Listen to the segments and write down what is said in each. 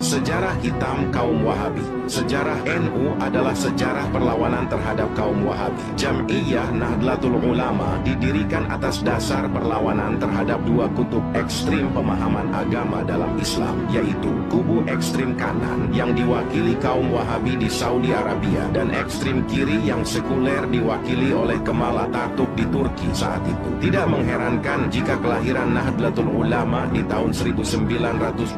Sejarah hitam kaum Wahabi. Sejarah NU adalah sejarah perlawanan terhadap kaum Wahabi. Jam'iyah Nahdlatul Ulama didirikan atas dasar perlawanan terhadap dua kutub ekstrim pemahaman agama dalam Islam, yaitu kubu ekstrim kanan yang diwakili kaum Wahabi di Saudi Arabia dan ekstrim kiri yang sekuler diwakili oleh Kemal Atatürk di Turki saat itu. Tidak mengherankan jika kelahiran Nahdlatul Ulama di tahun 1926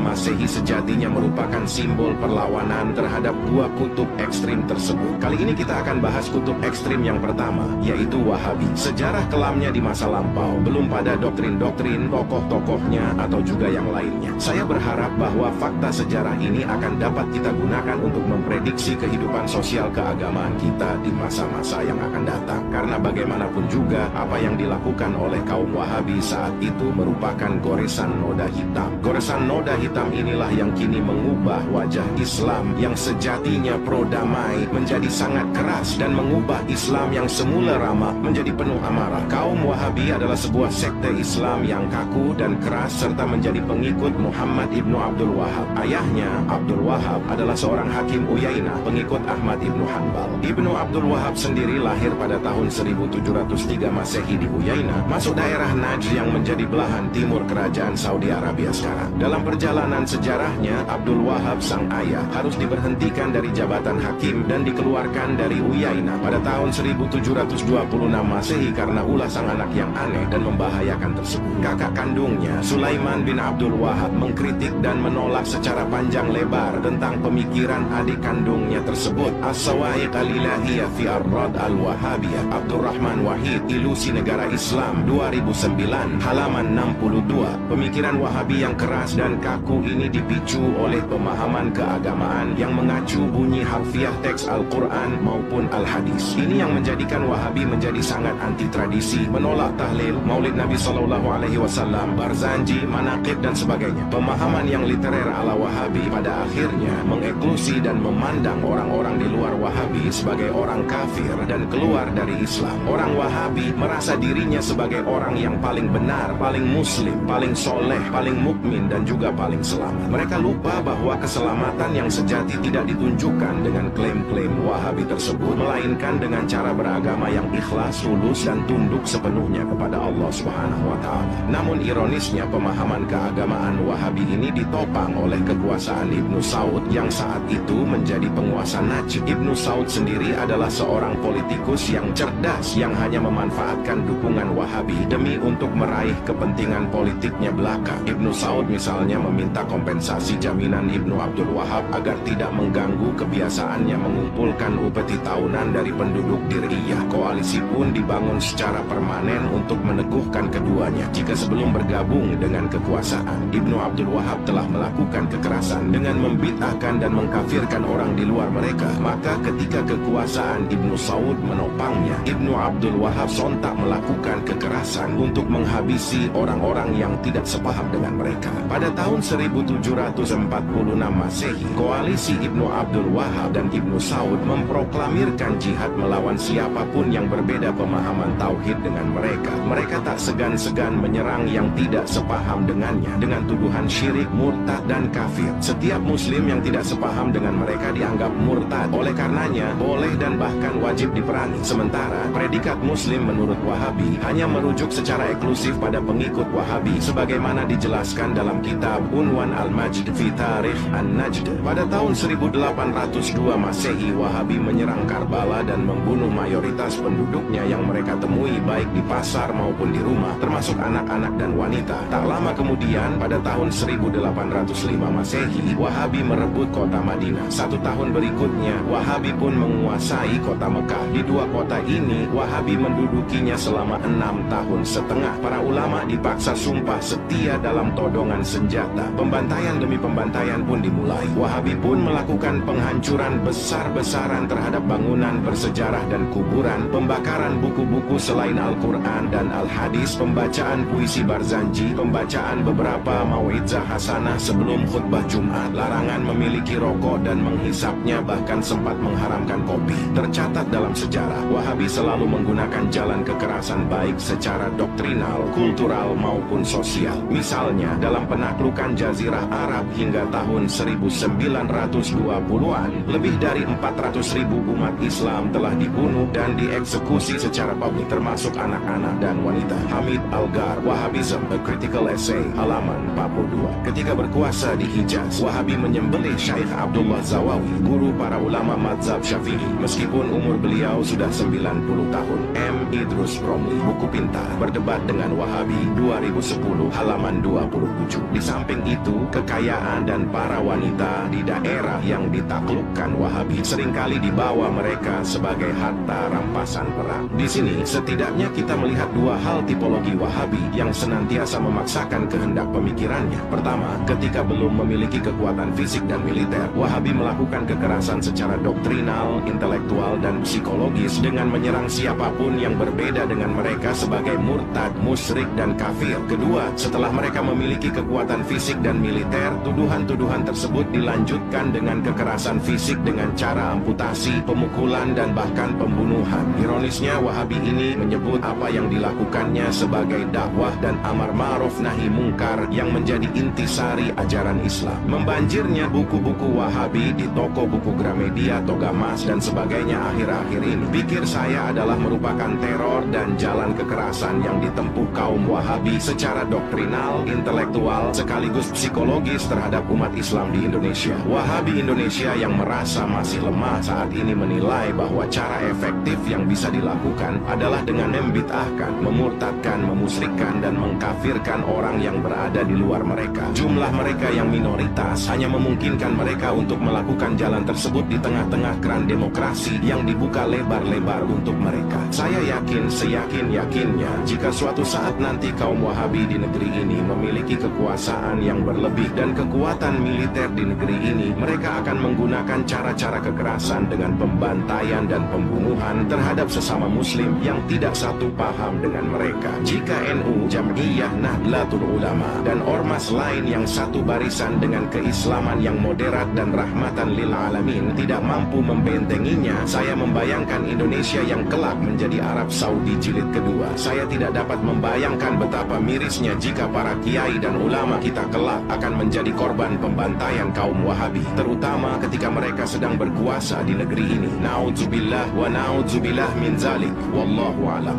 Masehi sejatinya merupakan simbol perlawanan terhadap dua kutub ekstrim tersebut. Kali ini kita akan bahas kutub ekstrim yang pertama, yaitu Wahabi. Sejarah kelamnya di masa lampau, belum pada doktrin-doktrin, tokoh-tokohnya, atau juga yang lainnya. Saya berharap bahwa fakta sejarah ini akan dapat kita gunakan untuk memprediksi kehidupan sosial keagamaan kita di masa-masa yang akan datang. Karena bagaimanapun juga, apa yang dilakukan oleh kaum Wahabi saat itu merupakan goresan noda hitam. Goresan noda hitam inilah yang kini mengubah wajah Islam yang sejatinya pro-damai menjadi sangat keras dan mengubah Islam yang semula ramah menjadi penuh amarah. Kaum Wahabi adalah sebuah sekte Islam yang kaku dan keras serta menjadi pengikut Muhammad ibnu Abdul Wahab. Ayahnya, Abdul Wahab, adalah seorang hakim Uyainah, pengikut Ahmad ibnu Hanbal. Ibnu Abdul Wahab sendiri lahir pada tahun 1703 Masehi di Uyainah, masuk daerah Najd yang menjadi belahan timur kerajaan Saudi Arabia sekarang. Dalam perjalanan sejarahnya, Abdul Wahab sang ayah harus diberhentikan dari jabatan hakim dan dikeluarkan dari Uyainah pada tahun 1726 Masehi karena ulah sang anak yang aneh dan membahayakan tersebut. Kakak kandungnya, Sulaiman bin Abdul Wahab, mengkritik dan menolak secara panjang lebar tentang pemikiran adik kandungnya tersebut. As-Sawa'iq al-Ilahiyah fi Ar-Rad al-Wahabiyah, Abdurrahman Wahid, Ilusi Negara Islam, 2009, halaman 62. Pemikiran Wahabi yang keras dan kaku ini dipicu oleh pemahaman keagamaan yang mengacu bunyi harfiah teks Al-Quran maupun Al-Hadis. Ini yang menjadikan Wahabi menjadi sangat anti tradisi, menolak tahlil, maulid Nabi SAW, barzanji, manaqib, dan sebagainya. Pemahaman yang literer ala Wahabi pada akhirnya mengeklusi dan memandang orang-orang di luar Wahabi sebagai orang kafir dan keluar dari Islam. Orang Wahabi merasa dirinya sebagai orang yang paling benar, paling muslim, paling soleh, paling mukmin, dan juga paling selamat. Mereka lupa bahwa keselamatan yang sejati tidak ditunjukkan dengan klaim-klaim Wahabi tersebut, melainkan dengan cara beragama yang ikhlas, tulus, dan tunduk sepenuhnya kepada Allah Subhanahu wa Ta'ala. Namun ironisnya, pemahaman keagamaan Wahabi ini ditopang oleh kekuasaan Ibnu Saud yang saat itu menjadi penguasa Najd. Ibnu Saud sendiri adalah seorang politikus yang cerdas yang hanya memanfaatkan dukungan Wahabi demi untuk meraih kepentingan politiknya belaka. Ibnu Saud misalnya meminta kompensasi jaminan Ibnu Abdul Wahab agar tidak mengganggu kebiasaannya mengumpulkan upeti tahunan dari penduduk Diriyah. Koalisi pun dibangun secara permanen untuk meneguhkan keduanya. Jika sebelum bergabung dengan kekuasaan, Ibnu Abdul Wahab telah melakukan kekerasan dengan membid'ahkan dan mengkafirkan orang di luar mereka, maka ketika kekuasaan Ibnu Saud menopangnya, Ibnu Abdul Wahab sontak melakukan kekerasan untuk menghabisi orang-orang yang tidak sepaham dengan mereka. Pada tahun 1746 Masehi, koalisi Ibnu Abdul Wahab dan Ibnu Saud memproklamirkan jihad melawan siapapun yang berbeda pemahaman tauhid dengan mereka. Mereka tak segan-segan menyerang yang tidak sepaham dengannya dengan tuduhan syirik, murtad, dan kafir. Setiap muslim yang tidak sepaham dengan mereka dianggap murtad. Oleh karenanya, boleh dan bahkan wajib diperangi. Sementara, predikat muslim menurut Wahabi hanya merujuk secara eksklusif pada pengikut Wahabi sebagaimana dijelaskan dalam kitab Unwan Al-Majd fi Tarikh An-Najd. Pada tahun 1802 Masehi, Wahabi menyerang Karbala dan membunuh mayoritas penduduknya yang mereka temui baik di pasar maupun di rumah, termasuk anak-anak dan wanita. Tak lama kemudian, pada tahun 1805 Masehi, Wahabi merebut kota Madinah. 1 tahun berikutnya, Wahabi pun menguasai kota Mekah. Di dua kota ini, Wahabi mendudukinya selama 6 tahun setengah. Para ulama dipaksa sumpah setia dalam todongan senjata. Pembantaian demi pembantaian pun dimulai. Wahabi pun melakukan penghancuran besar-besaran terhadap bangunan bersejarah dan kuburan, pembakaran buku-buku selain Al-Quran dan Al-Hadis, pembacaan puisi barzanji, pembacaan beberapa mau'izah hasanah sebelum khutbah Jumat, larangan memiliki rokok dan menghisapnya, bahkan sempat mengharamkan kopi. Tercatat dalam sejarah, Wahabi selalu menggunakan jalan kekerasan baik secara doktrinal, kultural maupun sosial. Misalnya, dalam penaklukan Jazirah Arab hingga tahun 1920-an, lebih dari 400.000 umat Islam telah dibunuh dan dieksekusi secara publik, termasuk anak-anak dan wanita. Hamid Algar, Wahhabism, A Critical Essay, halaman 42. Ketika berkuasa di Hijaz, Wahhabi menyembelih Syekh Abdullah Zawawi, guru para ulama mazhab Syafi'i, meskipun umur beliau sudah 90 tahun. M. Idrus Romli, Buku Pintar, Berdebat dengan Wahhabi, 2010, halaman 27. Di samping itu, kekayaan dan para wanita di daerah yang ditaklukkan Wahhabi seringkali dibawa mereka sebagai harta rampasan perang. Di sini, setidaknya kita melihat dua hal tipologi Wahhabi yang senantiasa memaksakan kehendak pemikirannya. Pertama, ketika belum memiliki kekuatan fisik dan militer, Wahhabi melakukan kekerasan secara doktrinal, intelektual, dan psikologis dengan menyerang siapapun yang berbeda dengan mereka sebagai murtad, musyrik, dan kafir. Kedua, setelah mereka memiliki kekuatan fisik dan militer, tuduhan-tuduhan tersebut dilanjutkan dengan kekerasan fisik dengan cara amputasi, pemukulan, dan bahkan pembunuhan. Ironisnya, Wahhabi ini menyebut apa yang dilakukannya sebagai dakwah dan amar ma'ruf nahi mungkar yang menjadi intisari ajaran Islam. Membanjirnya buku-buku Wahhabi di toko buku Gramedia, Togamas, dan sebagainya akhir-akhir ini. Pikir saya adalah merupakan teror dan jalan kekerasan yang ditempuh kaum Wahhabi secara doktrinal, intelektual, sekaligus psikologis terhadap umat Islam di Indonesia. Wahhabi Indonesia yang merasa masih lemah saat ini menilai bahwa cara efektif yang bisa dilakukan adalah dengan membid'ahkan, memurtadkan, memusyrikkan, dan mengkafirkan orang yang berada di luar mereka. Jumlah mereka yang minoritas hanya memungkinkan mereka untuk melakukan jalan tersebut di tengah-tengah keran demokrasi yang dibuka lebar-lebar untuk mereka. Saya yakin, seyakin-yakinnya, jika suatu saat nanti kaum Wahhabi di negeri ini memiliki kekuasaan yang berlebih dan kekuatan militer di negeri ini, mereka akan menggunakan cara-cara kekerasan dengan pembantaian dan pembunuhan terhadap sesama muslim yang tidak satu paham dengan mereka. Jika NU, Jam'iyah Nahdlatul Ulama, dan ormas lain yang satu barisan dengan keislaman yang moderat dan rahmatan lil alamin tidak mampu membentenginya, saya membayangkan Indonesia yang kelak menjadi Arab Saudi jilid kedua. Saya tidak dapat membayangkan betapa mirisnya jika para kiai dan ulama kita kelak akan menjadi korban pembantaian kaum Wahhabi, terutama ketika mereka sedang berkuasa di negeri ini. Na'udzubillah wa na'udzubillah min zalik. Wallahu a'lam.